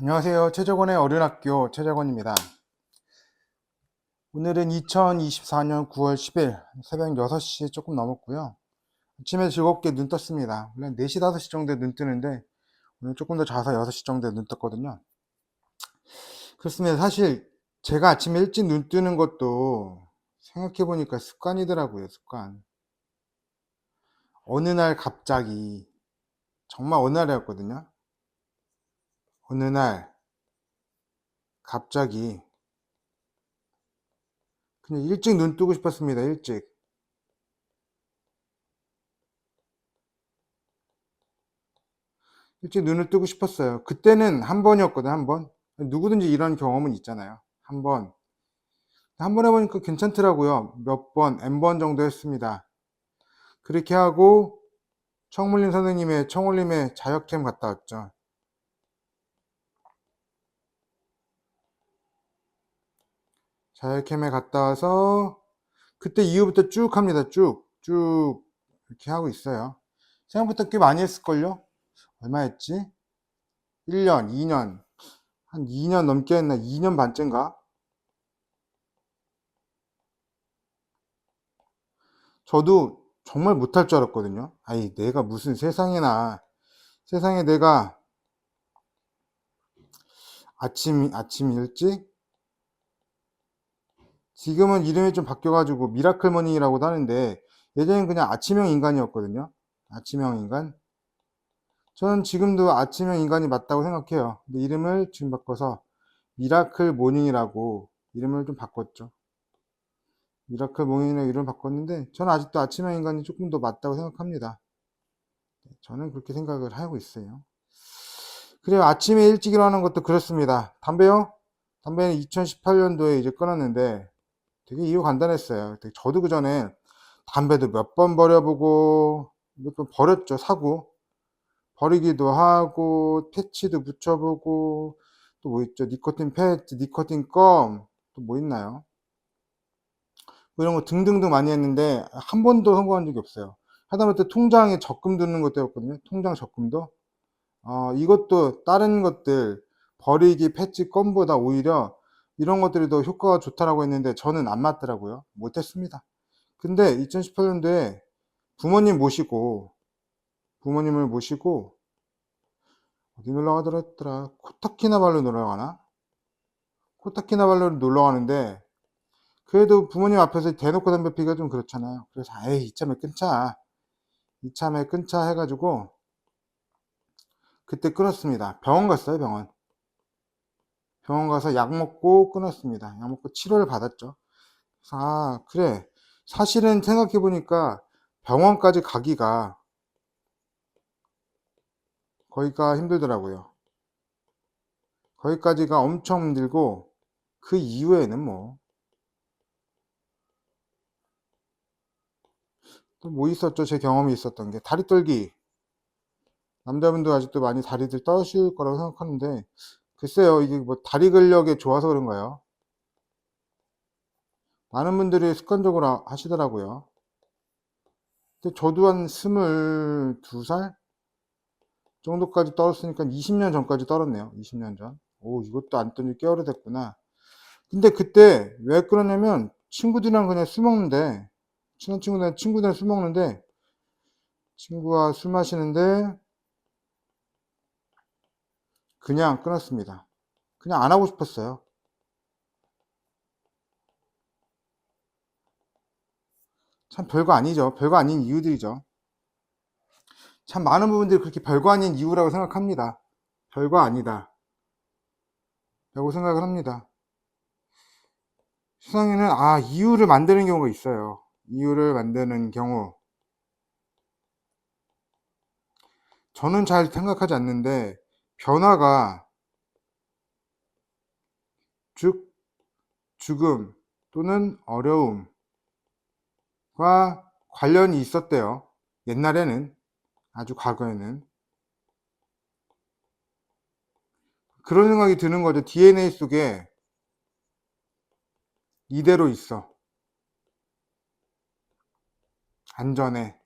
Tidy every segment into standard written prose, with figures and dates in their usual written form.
안녕하세요. 최재권의 어른학교 최재권입니다. 오늘은 2024년 9월 10일 새벽 6시 조금 넘었고요. 아침에 즐겁게 눈 떴습니다. 원래 4시, 5시 정도에 눈 뜨는데 오늘 조금 더 자서 6시 정도에 눈 떴거든요. 그렇습니다. 사실 제가 아침에 일찍 눈 뜨는 것도 생각해보니까 습관이더라고요. 습관. 어느 날 갑자기, 정말 어느 날이었거든요. 어느 날 갑자기 그냥 일찍 눈 뜨고 싶었습니다. 일찍. 일찍 눈을 뜨고 싶었어요. 그때는 한 번이었거든, 한 번. 누구든지 이런 경험은 있잖아요. 한 번. 한 번 해보니까 괜찮더라고요. 몇 번, N번 정도 했습니다. 그렇게 하고 청물림 선생님의 청울림의 자역캠 갔다 왔죠. 자역캠에 갔다 와서 그때 이후부터 쭉 합니다. 쭉 이렇게 하고 있어요. 생각보다 꽤 많이 했을걸요? 얼마 했지? 1년, 2년, 한 2년 넘게 했나? 2년 반째인가? 저도 정말 못할 줄 알았거든요. 아이, 내가 무슨 세상에 내가 아침 일찍? 지금은 이름이 좀 바뀌어가지고 미라클 머닝이라고도 하는데 예전엔 그냥 아침형 인간이었거든요. 아침형 인간. 저는 지금도 아침형 인간이 맞다고 생각해요. 근데 이름을 지금 바꿔서 미라클 모닝이라고 이름을 좀 바꿨죠. 미라클 모닝이라고 이름을 바꿨는데 저는 아직도 아침형 인간이 조금 더 맞다고 생각합니다. 저는 그렇게 생각을 하고 있어요. 그래요. 아침에 일찍 일어나는 것도 그렇습니다. 담배요? 담배는 2018년도에 이제 끊었는데 되게 이유 간단했어요. 저도 그 전에 담배도 몇 번 버려보고 몇 번 버렸죠. 사고 버리기도 하고 패치도 붙여보고 또 뭐 있죠? 니코틴 패치, 니코틴 껌, 또 뭐 있나요? 뭐 이런 거 등등등 많이 했는데 한 번도 성공한 적이 없어요. 하다못해 통장에 적금 드는 것도 했거든요. 통장 적금도. 이것도 다른 것들 버리기 패치 껌보다 오히려 이런 것들이 더 효과가 좋다라고 했는데 저는 안 맞더라고요. 못했습니다. 근데 2018년도에 부모님 모시고 부모님을 모시고 어디 놀러 가더라? 코타키나발루 놀러 가나? 코타키나발루를 놀러 가는데 그래도 부모님 앞에서 대놓고 담배 피기가 좀 그렇잖아요. 그래서 에이 이참에 끊자 해가지고 그때 끊었습니다. 병원 갔어요. 병원 가서 약 먹고 끊었습니다. 약 먹고 치료를 받았죠. 그래. 사실은 생각해 보니까 병원까지 거기가 힘들더라고요. 거기까지가 엄청 힘들고 그 이후에는 뭐 또 뭐 있었죠? 제 경험이 있었던 게 다리 떨기. 남자분들 아직도 많이 다리들 떠실 거라고 생각하는데 글쎄요. 이게 뭐 다리 근력에 좋아서 그런가요? 많은 분들이 습관적으로 하시더라고요. 근데 저도 한 22살 정도까지 떨었으니까 20년 전까지 떨었네요. 20년 전. 오, 이것도 안 뜬지 꽤 오래됐구나. 근데 그때 왜 그러냐면 친구들이랑 그냥 술 먹는데 친한 친구들이랑 술 먹는데 친구와 술 마시는데 그냥 끊었습니다. 그냥 안 하고 싶었어요. 참 별거 아니죠. 별거 아닌 이유들이죠. 참 많은 부분들이 그렇게 별거 아닌 이유라고 생각합니다. 별거 아니다 라고 생각을 합니다. 세상에는 이유를 만드는 경우가 있어요. 이유를 만드는 경우 저는 잘 생각하지 않는데 변화가 즉 죽음 또는 어려움과 관련이 있었대요. 옛날에는 아주 과거에는 그런 생각이 드는 거죠. DNA 속에 이대로 있어. 안전해.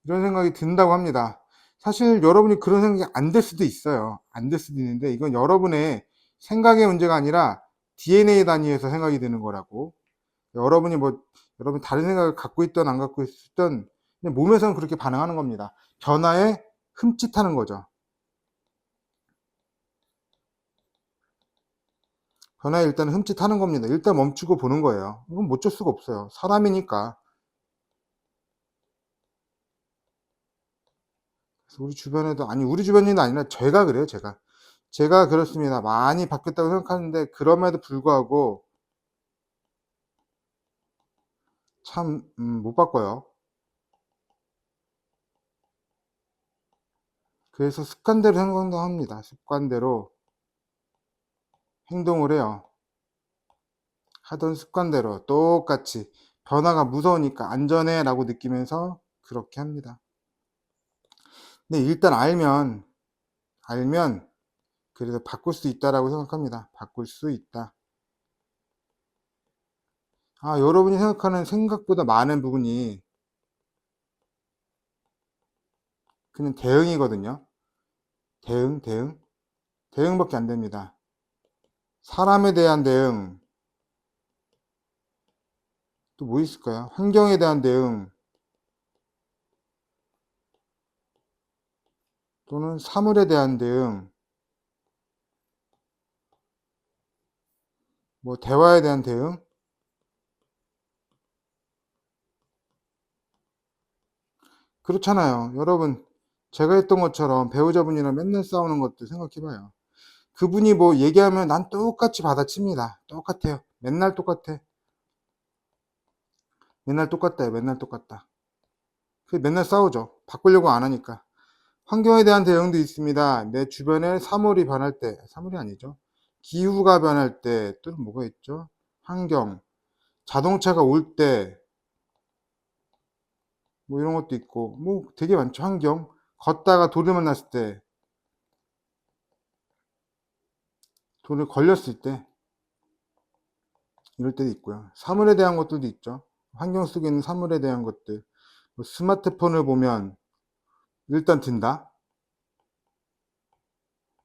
이런 생각이 든다고 합니다. 사실 여러분이 그런 생각이 안 될 수도 있어요. 안 될 수도 있는데 이건 여러분의 생각의 문제가 아니라 DNA 단위에서 생각이 드는 거라고. 여러분이 뭐 여러분 다른 생각을 갖고 있든 안 갖고 있든 그냥 몸에서는 그렇게 반응하는 겁니다. 변화에 흠칫하는 거죠. 변화에 일단 흠칫하는 겁니다. 일단 멈추고 보는 거예요. 이건 뭐 어쩔 수가 없어요. 사람이니까. 그래서 우리 주변에도 아니 우리 주변이 아니라 제가 그래요. 제가 그렇습니다. 많이 바뀌었다고 생각하는데 그럼에도 불구하고 참 못 바꿔요. 그래서 습관대로 행동합니다. 습관대로 행동을 해요. 하던 습관대로 똑같이 변화가 무서우니까 안전해 라고 느끼면서 그렇게 합니다. 근데 일단 알면 그래도 바꿀 수 있다라고 생각합니다. 바꿀 수 있다. 여러분이 생각하는 생각보다 많은 부분이 그냥 대응이거든요. 대응밖에 안 됩니다. 사람에 대한 대응, 또 뭐 있을까요? 환경에 대한 대응, 또는 사물에 대한 대응, 뭐 대화에 대한 대응? 그렇잖아요. 여러분, 제가 했던 것처럼 배우자분이랑 맨날 싸우는 것도 생각해 봐요. 그분이 뭐 얘기하면 난 똑같이 받아칩니다. 똑같아요. 맨날 똑같아. 맨날 똑같다. 맨날 똑같다. 그 맨날 싸우죠. 바꾸려고 안 하니까. 환경에 대한 대응도 있습니다. 내 주변에 사물이 변할 때, 사물이 아니죠. 기후가 변할 때, 또 뭐가 있죠? 환경, 자동차가 올 때, 뭐 이런 것도 있고, 뭐 되게 많죠. 환경. 걷다가 돌을 만났을 때, 돌을 걸렸을 때, 이럴 때도 있고요. 사물에 대한 것들도 있죠. 환경 속에 있는 사물에 대한 것들. 뭐 스마트폰을 보면 일단 든다.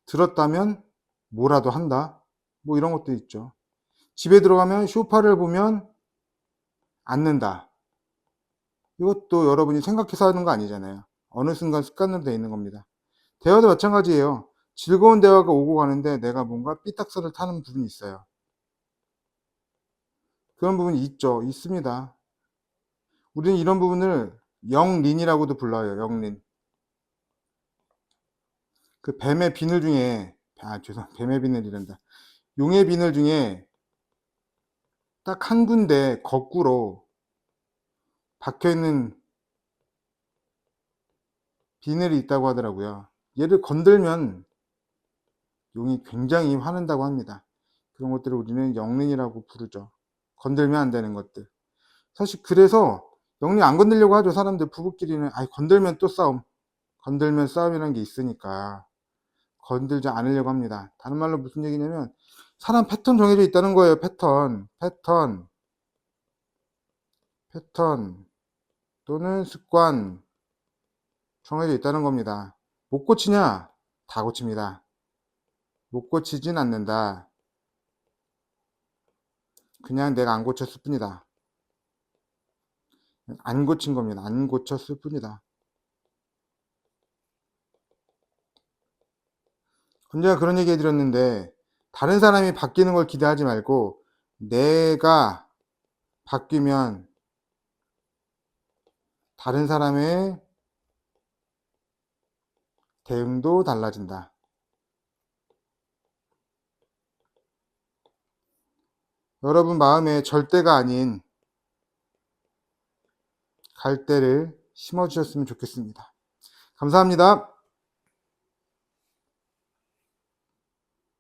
들었다면 뭐라도 한다. 뭐 이런 것도 있죠. 집에 들어가면 소파를 보면 앉는다. 이것도 여러분이 생각해서 하는 거 아니잖아요. 어느 순간 습관으로 되어 있는 겁니다. 대화도 마찬가지예요. 즐거운 대화가 오고 가는데 내가 뭔가 삐딱선을 타는 부분이 있어요. 그런 부분이 있죠. 있습니다. 우리는 이런 부분을 영린이라고도 불러요. 영린. 그 뱀의 비늘 중에 뱀의 비늘이란다. 용의 비늘 중에 딱 한 군데 거꾸로 박혀 있는 비늘이 있다고 하더라고요. 얘를 건들면 용이 굉장히 화낸다고 합니다. 그런 것들을 우리는 영린이라고 부르죠. 건들면 안 되는 것들. 사실 그래서 영린 안 건들려고 하죠. 사람들 부부끼리는 건들면 또 싸움. 건들면 싸움이라는 게 있으니까 건들지 않으려고 합니다. 다른 말로 무슨 얘기냐면 사람 패턴 정해져 있다는 거예요. 패턴 또는 습관 정해져 있다는 겁니다. 못 고치냐? 다 고칩니다. 못 고치진 않는다. 그냥 내가 안 고쳤을 뿐이다. 안 고친 겁니다. 안 고쳤을 뿐이다. 언제가 그런 얘기 해드렸는데 다른 사람이 바뀌는 걸 기대하지 말고 내가 바뀌면 다른 사람의 대응도 달라진다. 여러분 마음에 절대가 아닌 갈대를 심어주셨으면 좋겠습니다. 감사합니다.